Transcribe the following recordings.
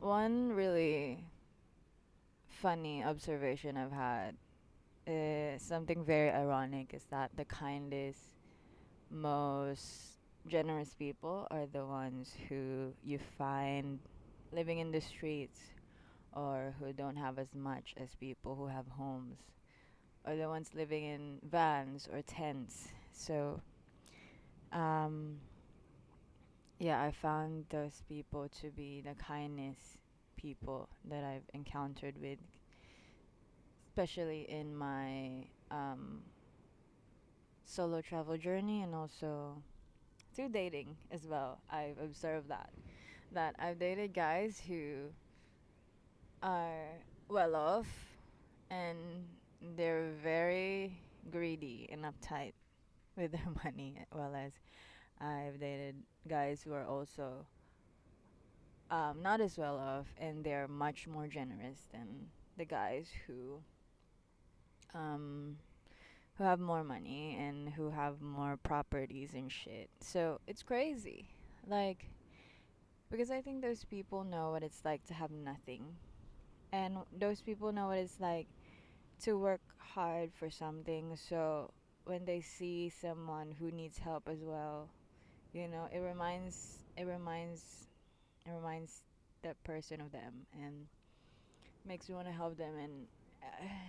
One really funny observation I've had is something very ironic is that the kindest, most generous people are the ones who you find living in the streets or who don't have as much as people who have homes or the ones living in vans or tents. So, um, yeah, I found those people to be the kindest people that I've encountered with, especially in my solo travel journey and also through dating as well. I've observed that I've dated guys who are well off and they're very greedy and uptight with their money, well as I've dated guys who are also not as well off and they're much more generous than the guys um, who have more money and who have more properties and shit. So it's crazy. Like, because I think those people know what it's like to have nothing. And those people know what it's like to work hard for something. So when they see someone who needs help as well, it reminds that person of them and makes me want to help them. And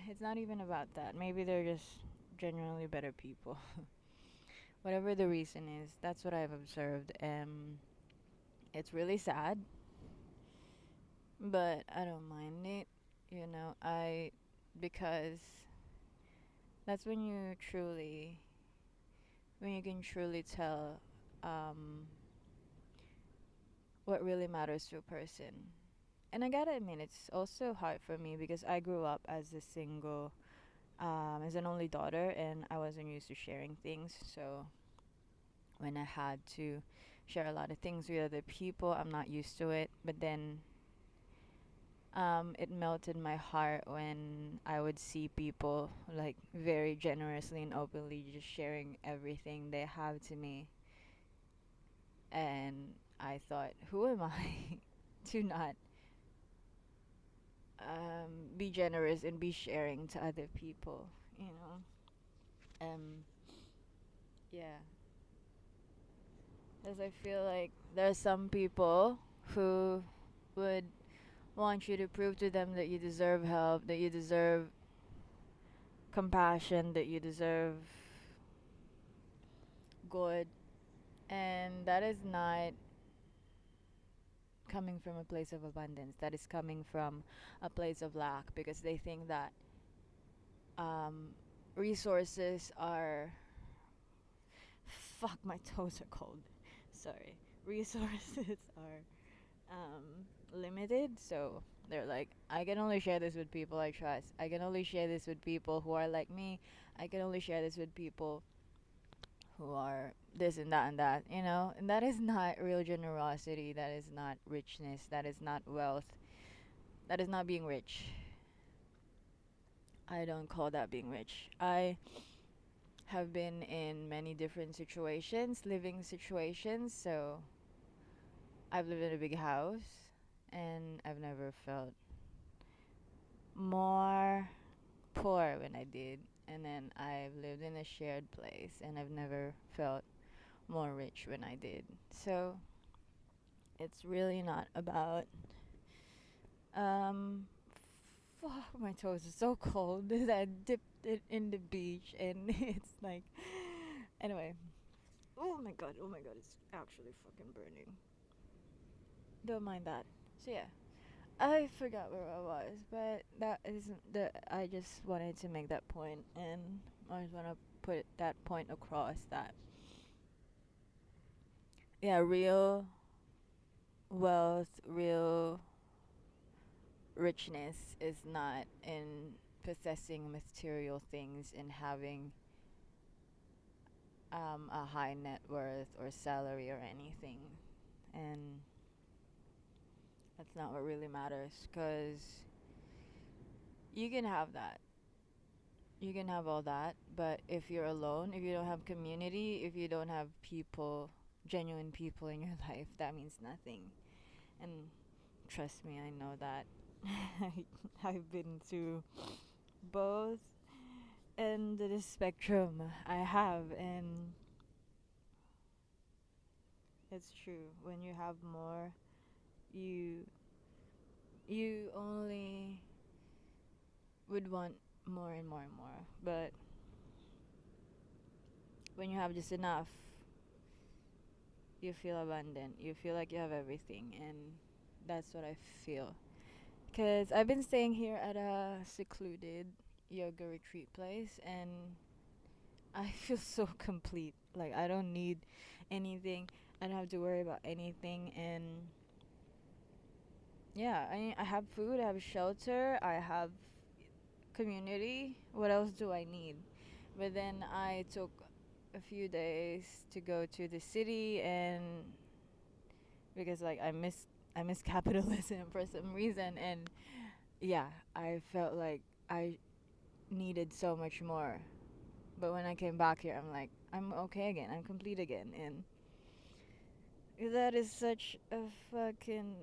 it's not even about that. Maybe they're just genuinely better people. Whatever the reason is, that's what I've observed. It's really sad, but I don't mind it. Because that's when you can truly tell um, what really matters to a person. And I gotta admit, it's also hard for me because I grew up as a single, as an only daughter, and I wasn't used to sharing things. So when I had to share a lot of things with other people, I'm not used to it. But then it melted my heart when I would see people like very generously and openly just sharing everything they have to me. And I thought, who am I to not be generous and be sharing to other people, you know? Yeah. Because I feel like there are some people who would want you to prove to them that you deserve help, that you deserve compassion, that you deserve good, and that is not coming from a place of abundance. That is coming from a place of lack because they think that um, resources are. Fuck, my toes are cold. Sorry. Resources are limited, so they're like, I can only share this with people I trust. I can only share this with people who are like me. I can only share this with people who are this and that, and that is not real generosity. That is not richness. That is not wealth. That is not being rich. I don't call that being rich. I have been in many different situations, living situations, so I've lived in a big house and I've never felt more poor when I did. And then I've lived in a shared place and I've never felt more rich when I did. So it's really not about um fuck, my toes are so cold. I dipped it in the beach and it's like anyway. Oh my god, it's actually fucking burning. Don't mind that. So yeah. I forgot where I was, but that isn't the I just wanted to make that point and I just wanna put that point across that yeah, real wealth, real richness is not in possessing material things and having a high net worth or salary or anything. And that's not what really matters because you can have that. You can have all that, but if you're alone, if you don't have community, if you don't have people, genuine people in your life, that means nothing. And Trust me, I know that. I've been through both end of the spectrum. I have, and it's true. When you have more, you you only would want more and more and more. But when you have just enough, you feel abundant. You feel like you have everything, and that's what I feel. Cause I've been staying here at a secluded yoga retreat place, and I feel so complete. Like I don't need anything. I don't have to worry about anything, and yeah, I have food, I have shelter, I have community. What else do I need? But then I took a few days to go to the city, and because like I miss capitalism for some reason, and yeah, I felt like I needed so much more. But when I came back here, I'm like, I'm okay again. I'm complete again, and that is such a fucking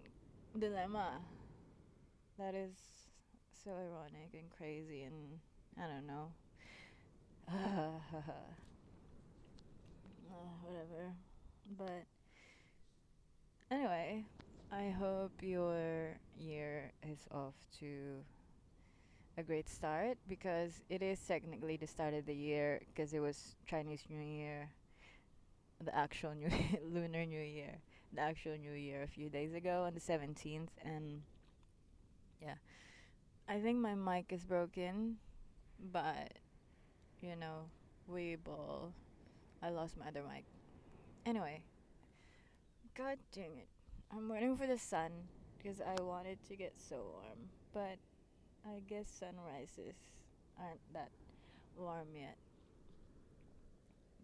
dilemma. That is so ironic and crazy, and I don't know. Whatever. But anyway, I hope your year is off to a great start, because it is technically the start of the year, because it was Chinese New Year, the actual New Lunar New Year, the actual New Year a few days ago on the 17th, and yeah, I think my mic is broken, but you know, we ball. I lost my other mic. Anyway, god dang it. I'm waiting for the sun because I want it to get so warm, but I guess sunrises aren't that warm yet.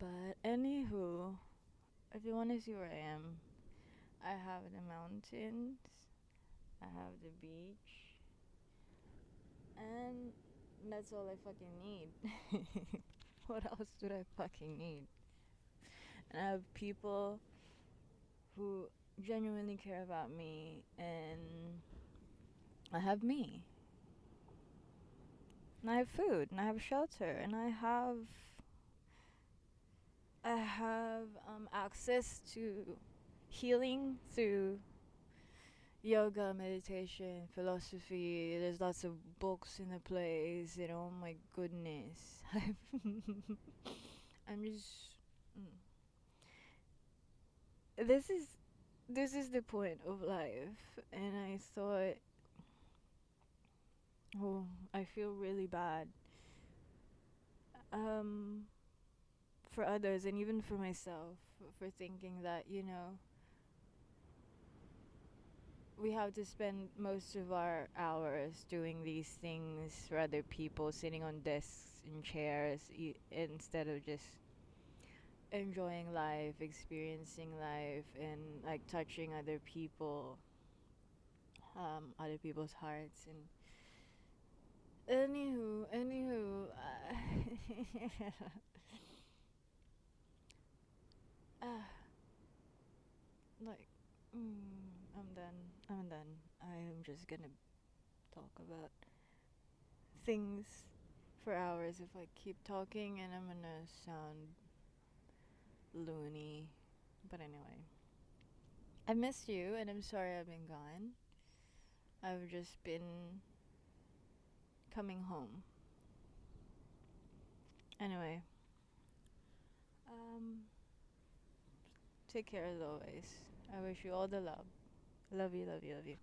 But anywho, if you want to see where I am, I have the mountains, I have the beach, and that's all I fucking need. What else do I fucking need? And I have people who genuinely care about me, and I have me. And I have food, and I have shelter, and I have access to healing through yoga, meditation, philosophy. There's lots of books in the place, oh my goodness. I'm just mm. this is this is the point of life, and I thought, oh, I feel really bad um for others, and even for myself, for thinking that, we have to spend most of our hours doing these things for other people, sitting on desks and chairs, instead of just enjoying life, experiencing life, and like touching other people's hearts. And anywho, uh, like, I'm done. I'm done. I am just gonna talk about things for hours if I keep talking, and I'm gonna sound loony. But anyway, I missed you, and I'm sorry I've been gone. I've just been coming home. Anyway, um, take care as always. I wish you all the love. Love you, love you, love you.